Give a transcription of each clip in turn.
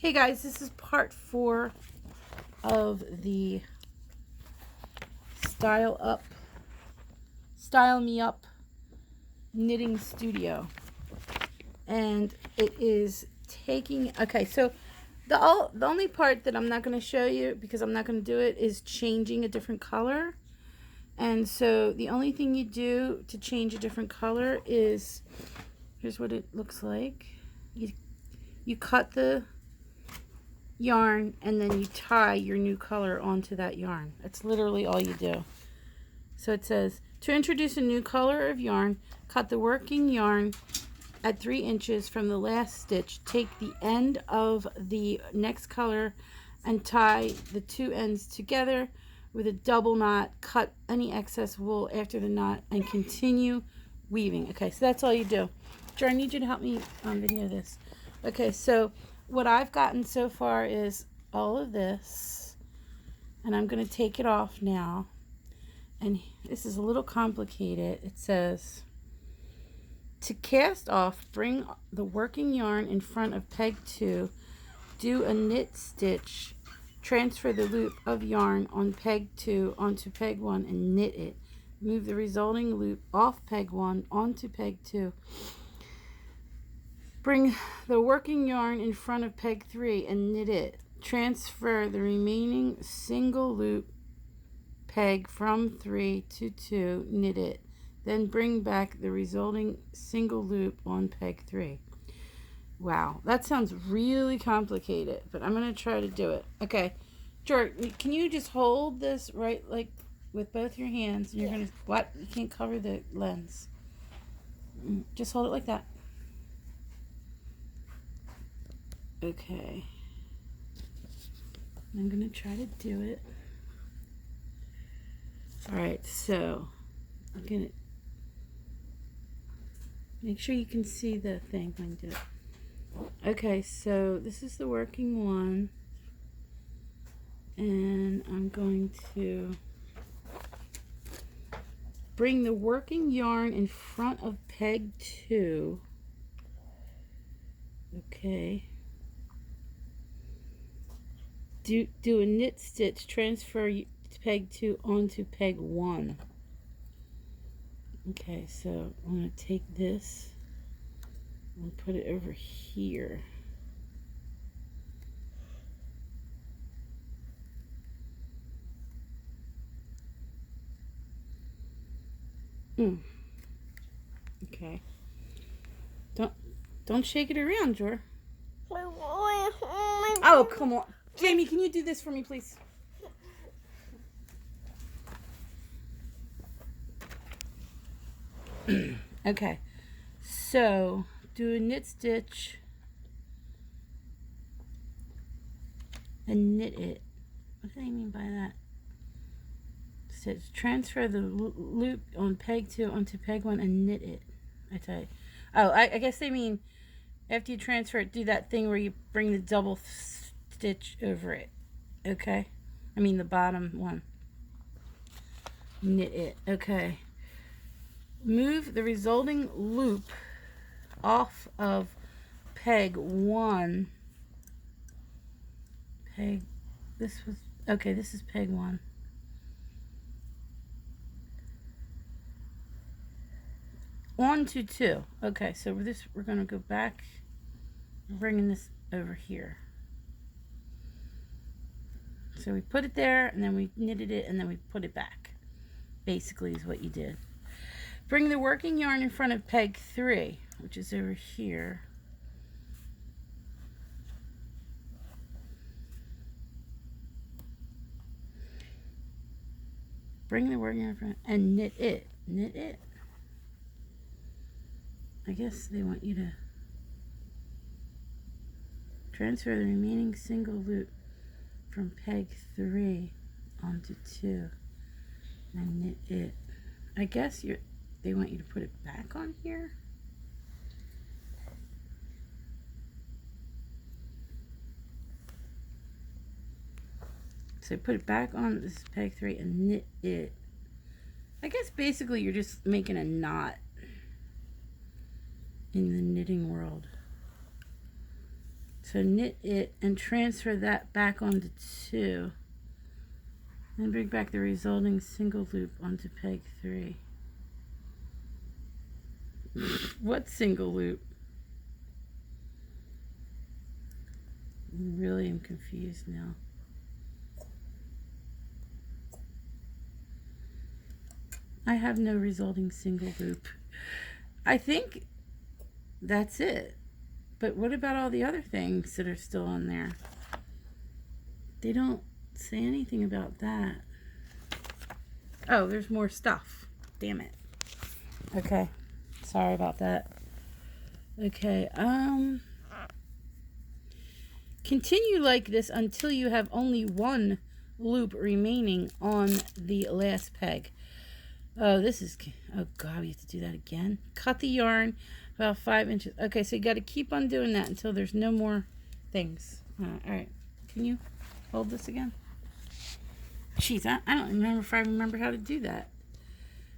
Hey guys, this is part 4 of the Style Me Up knitting studio. And it is taking, okay, so the only part that I'm not going to show you, because I'm not going to do it, is changing a different color. And so the only thing you do to change a different color is, here's what it looks like. You cut the yarn and then you tie your new color onto that yarn. That's literally all you do. So it says, to introduce a new color of yarn, cut the working yarn at 3 inches from the last stitch. Take the end of the next color and tie the 2 ends together with a double knot. Cut any excess wool after the knot and continue weaving. Okay, so that's all you do. Jar, I need you to help me video this. Okay, so what I've gotten so far is all of this, and I'm going to take it off now. And this is a little complicated. It says, to cast off, bring the working yarn in front of peg 2, do a knit stitch, transfer the loop of yarn on peg 2 onto peg 1 and knit it. Move the resulting loop off peg 1 onto peg 2. Bring the working yarn in front of peg 3 and knit it. Transfer the remaining single loop peg from 3 to 2, knit it. Then bring back the resulting single loop on peg 3. Wow, that sounds really complicated, but I'm going to try to do it. Okay, George, can you just hold this right, like, with both your hands? And you're going to, what? You can't cover the lens. Just hold it like that. Okay. I'm going to try to do it. Alright, so I'm going to make sure you can see the thing when you do it. Okay, so this is the working one. And I'm going to bring the working yarn in front of peg 2. Okay. Do a knit stitch, transfer peg 2 onto peg 1. Okay, so I'm going to take this and put it over here. Okay. Don't shake it around, Jor. Oh, come on. Jamie, can you do this for me, please? Okay. So, do a knit stitch and knit it. What do they mean by that? Stitch. Transfer the loop on peg 2 onto peg 1 and knit it. I tell you. Oh, I guess they mean after you transfer it, do that thing where you bring the double stitch over it. Okay? I mean the bottom one. Knit it. Okay. Move the resulting loop off of peg 1. This is peg 1. Onto 2. Okay, so we're going to go back, bringing this over here. So we put it there, and then we knitted it, and then we put it back. Basically is what you did. Bring the working yarn in front of peg 3, which is over here. Bring the working yarn in front and knit it. Knit it. I guess they want you to transfer the remaining single loop from peg 3 onto 2 and knit it. I guess they want you to put it back on here. So put it back on this peg 3 and knit it. I guess basically you're just making a knot in the knitting world. So knit it and transfer that back onto 2. Then bring back the resulting single loop onto peg 3. What single loop? I really am confused now. I have no resulting single loop. I think that's it. But what about all the other things that are still on there? They don't say anything about that. Oh, there's more stuff. Damn it. Okay. Sorry about that. Okay. Continue like this until you have only 1 loop remaining on the last peg. Oh, this is... Oh, God, we have to do that again. Cut the yarn about 5 inches. Okay, so you got to keep on doing that until there's no more things. All right. Can you hold this again? Jeez, I don't remember if I remember how to do that.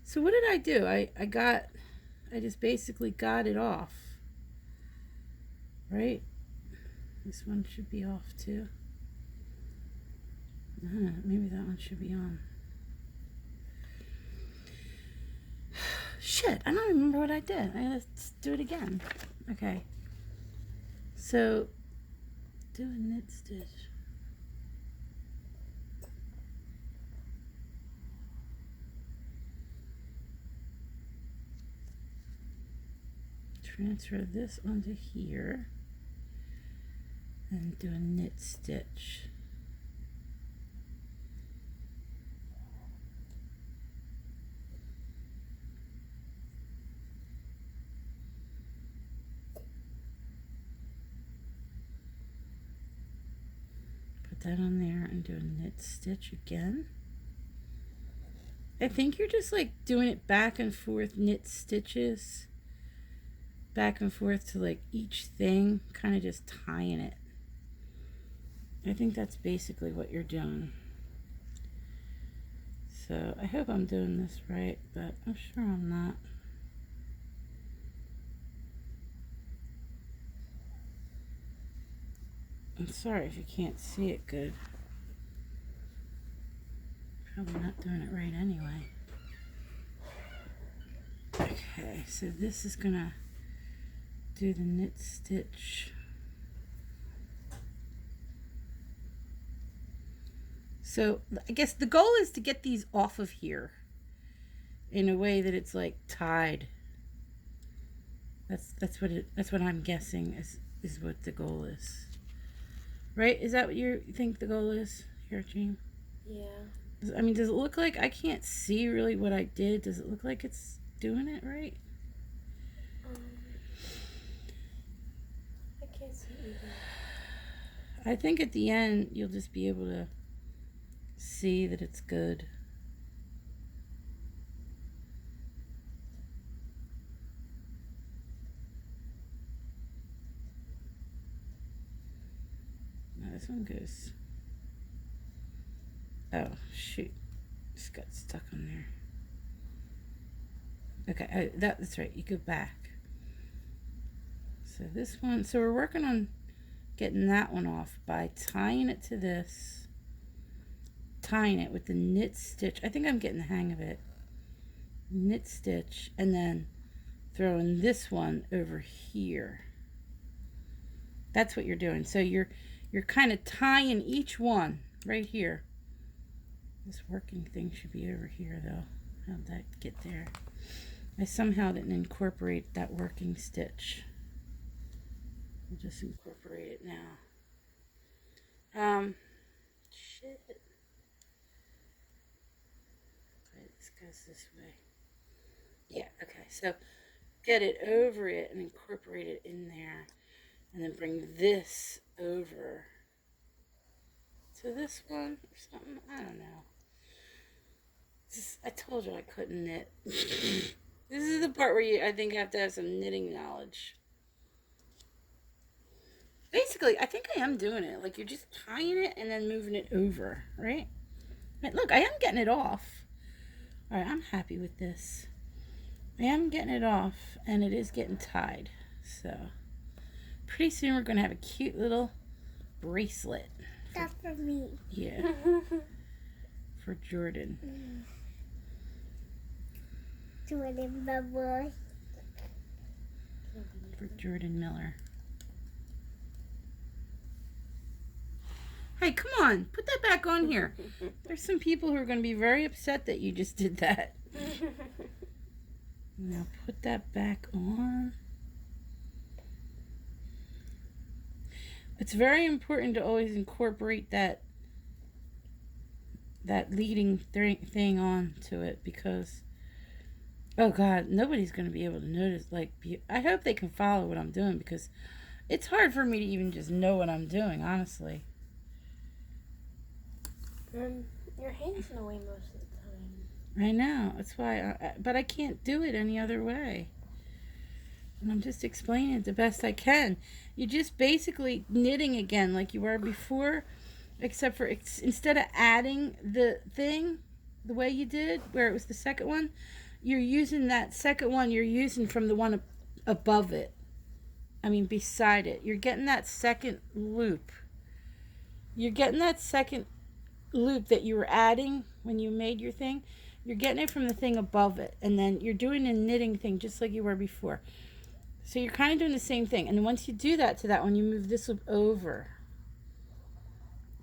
So what did I do? I just basically got it off. Right? This one should be off too. Maybe that one should be on. Shit, I don't remember what I did. Let's do it again. Okay. So, do a knit stitch. Transfer this onto here. And do a knit stitch. Put that on there and do a knit stitch again. I think you're just like doing it back and forth, knit stitches. Back and forth to like each thing, kind of just tying it. I think that's basically what you're doing. So I hope I'm doing this right, but I'm sure I'm not. I'm sorry if you can't see it good. Probably not doing it right anyway. Okay, so this is gonna do the knit stitch. So I guess the goal is to get these off of here in a way that it's like tied. That's what I'm guessing is what the goal is. Right? Is that what you think the goal is here, Jean? Yeah. I mean, does it look like I can't see really what I did? Does it look like it's doing it right? I can't see either. I think at the end you'll just be able to see that it's good. Now this one goes. Oh shoot! Just got stuck on there. Okay, that's right. You go back. So this one. So we're working on getting that one off by tying it to this. Tying it with the knit stitch. I think I'm getting the hang of it. Knit stitch and then throwing this one over here. That's what you're doing. So you're kind of tying each one right here. This working thing should be over here though. How'd that get there? I somehow didn't incorporate that working stitch. I'll just incorporate it now. Shit. Okay, this goes this way. Yeah, okay. So get it over it and incorporate it in there. And then bring this over to this one or something. I don't know. I told you I couldn't knit. This is the part where I think you have to have some knitting knowledge. Basically, I think I am doing it. Like you're just tying it and then moving it over, right? But look, I am getting it off. All right, I'm happy with this. I am getting it off and it is getting tied. So pretty soon we're going to have a cute little bracelet. That's for me. Yeah, for Jordan. Jordan Bubble. For Jordan Miller. Hey, come on. Put that back on here. There's some people who are going to be very upset that you just did that. Now put that back on. It's very important to always incorporate that leading thing onto it, because oh God, nobody's going to be able to notice. Like, I hope they can follow what I'm doing, because it's hard for me to even just know what I'm doing, honestly. Your hand's in the way most of the time. I know. That's why. But I can't do it any other way. And I'm just explaining it the best I can. You're just basically knitting again like you were before, except for instead of adding the thing the way you did, where it was the second one, you're using that second one you're using from the one above it. I mean, beside it. You're getting that second loop. You're getting that second loop that you were adding when you made your thing. You're getting it from the thing above it. And then you're doing a knitting thing just like you were before. So you're kind of doing the same thing. And once you do that to that one, you move this loop over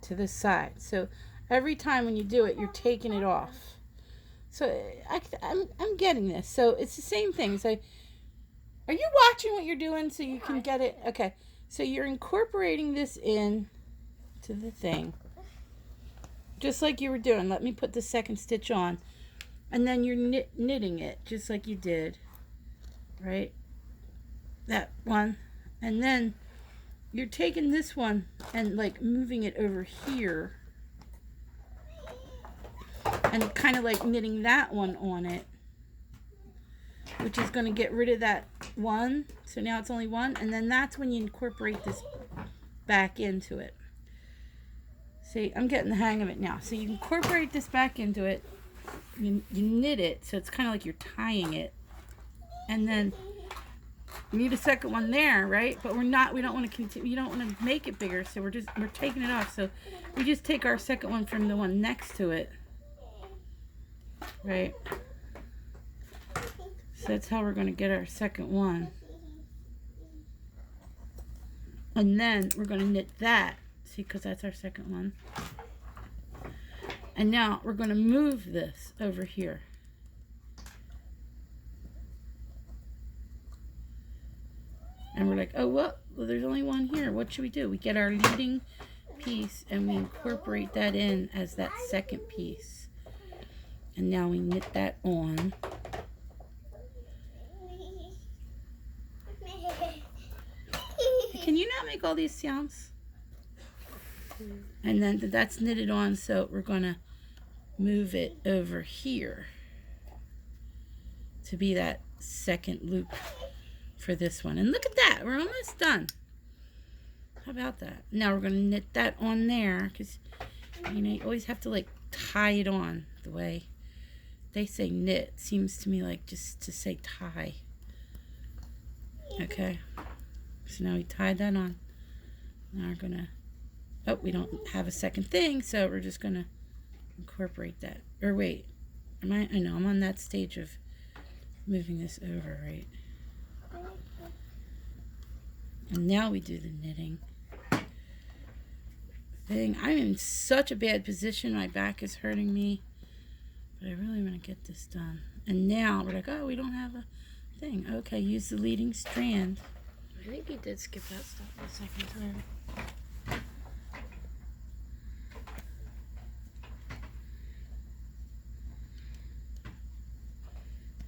to this side. So every time when you do it, you're taking it off. So I'm getting this. So it's the same thing. So are you watching what you're doing so you can get it? Okay. So you're incorporating this in to the thing. Just like you were doing. Let me put the second stitch on. And then you're knitting it just like you did. Right? That one. And then you're taking this one and like moving it over here. And kind of like knitting that one on it. Which is going to get rid of that one. So now it's only one. And then that's when you incorporate this back into it. See, I'm getting the hang of it now. So you incorporate this back into it. You knit it. So it's kind of like you're tying it. And then we need a second one there, right? But we don't want to continue. You don't want to make it bigger. So we're taking it off. So we just take our second one from the one next to it. Right? So that's how we're going to get our second one. And then we're going to knit that. See, because that's our second one. And now we're going to move this over here. And we're like, oh, well, there's only one here. What should we do? We get our leading piece and we incorporate that in as that second piece. And now we knit that on. Can you not make all these sounds? And then that's knitted on, so we're going to move it over here to be that second loop for this one. And look at that. We're almost done. How about that? Now we're going to knit that on there, because, you know, you always have to, like, tie it on the way they say knit. Seems to me like just to say tie. Okay. So now we tied that on. Now we're going to... Oh, we don't have a second thing, so we're just going to incorporate that. Or wait. I know, I'm on that stage of moving this over, right? And now we do the knitting thing. I'm in such a bad position. My back is hurting me. But I really want to get this done. And now we're like, oh, we don't have a thing. Okay, use the leading strand. I think you did skip that step the second time.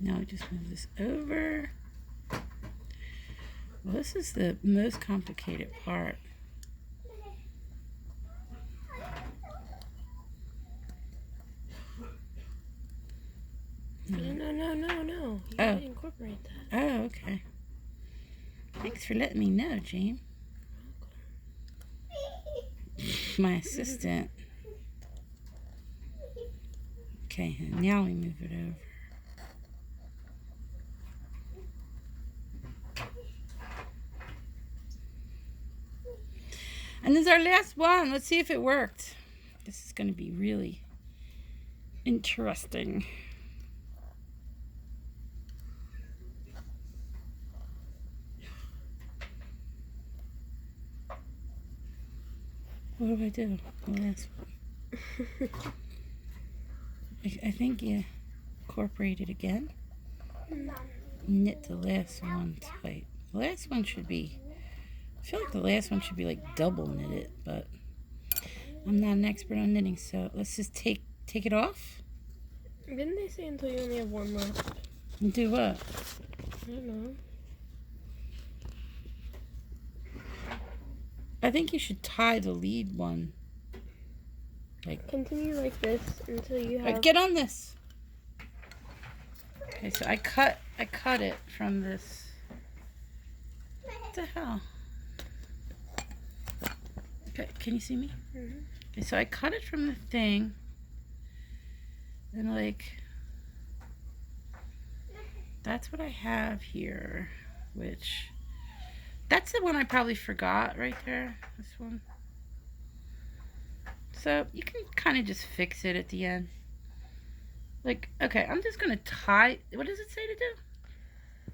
Now we just move this over. Well, this is the most complicated part. No. You gotta incorporate that. Oh, okay. Thanks for letting me know, Jane. My assistant. Okay, and now we move it over. And this is our last one. Let's see if it worked. This is going to be really interesting. What do I do? The last one. I think you incorporate it again. Knit the last one tight. The last one should be, I feel like the last one should be like double knitted, but I'm not an expert on knitting, so let's just take it off. Didn't they say until you only have one left? And do what? I don't know. I think you should tie the lead one. Like, Continue like this until you have. get on this. Okay, so I cut it from this. What the hell? Okay, can you see me? Mhm. Okay, so I cut it from the thing. And like, that's what I have here, which, that's the one I probably forgot right there, this one. So you can kind of just fix it at the end. Like, okay, I'm just gonna tie, what does it say to do?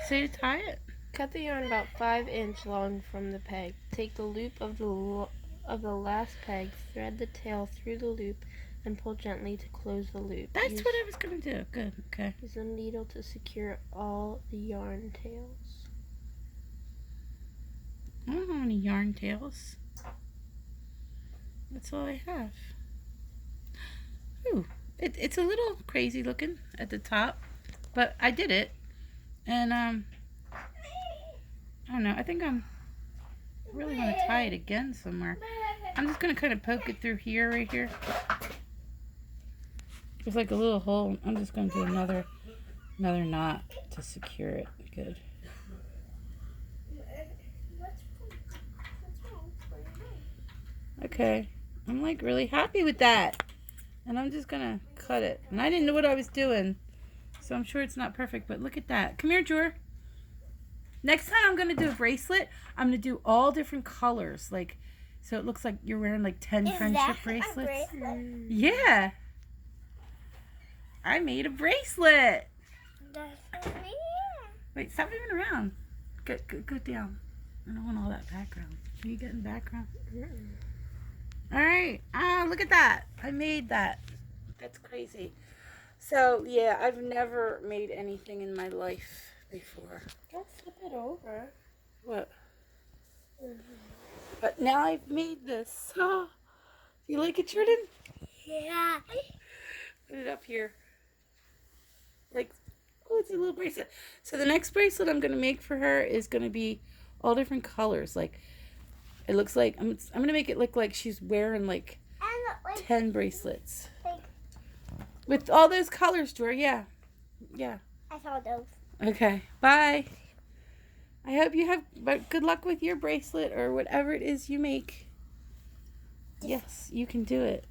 Say to tie it? Cut the yarn about 5" long from the peg. Take the loop of the last peg, thread the tail through the loop, and pull gently to close the loop. That's Use- what I was gonna do. Good, okay. Use the needle to secure all the yarn tails. I don't have any yarn tails. That's all I have. Ooh, it's a little crazy looking at the top, but I did it. And, I don't know, I think I really want to tie it again somewhere. I'm just going to kind of poke it through here, right here. There's like a little hole. I'm just going to do another knot to secure it. Good. Okay, I'm like really happy with that. And I'm just gonna cut it. And I didn't know what I was doing, so I'm sure it's not perfect, but look at that. Come here, Jor. Next time I'm gonna do a bracelet, I'm gonna do all different colors. Like, so it looks like you're wearing like 10 friendship bracelets. Yeah. I made a bracelet. Wait, stop moving around. Go down. I don't want all that background. Are you getting background? All right. Look at that. I made that. That's crazy. So, yeah, I've never made anything in my life before. Don't flip it over. What? But now I've made this. Oh, you like it, Jordan? Yeah. Put it up here. Like, oh, it's a little bracelet. So the next bracelet I'm going to make for her is going to be all different colors. Like, it looks like, I'm going to make it look like she's wearing like 10 bracelets. With all those colors, Jor. Yeah. Yeah. I saw those. Okay. Bye. I hope you have good luck with your bracelet or whatever it is you make. Yes, you can do it.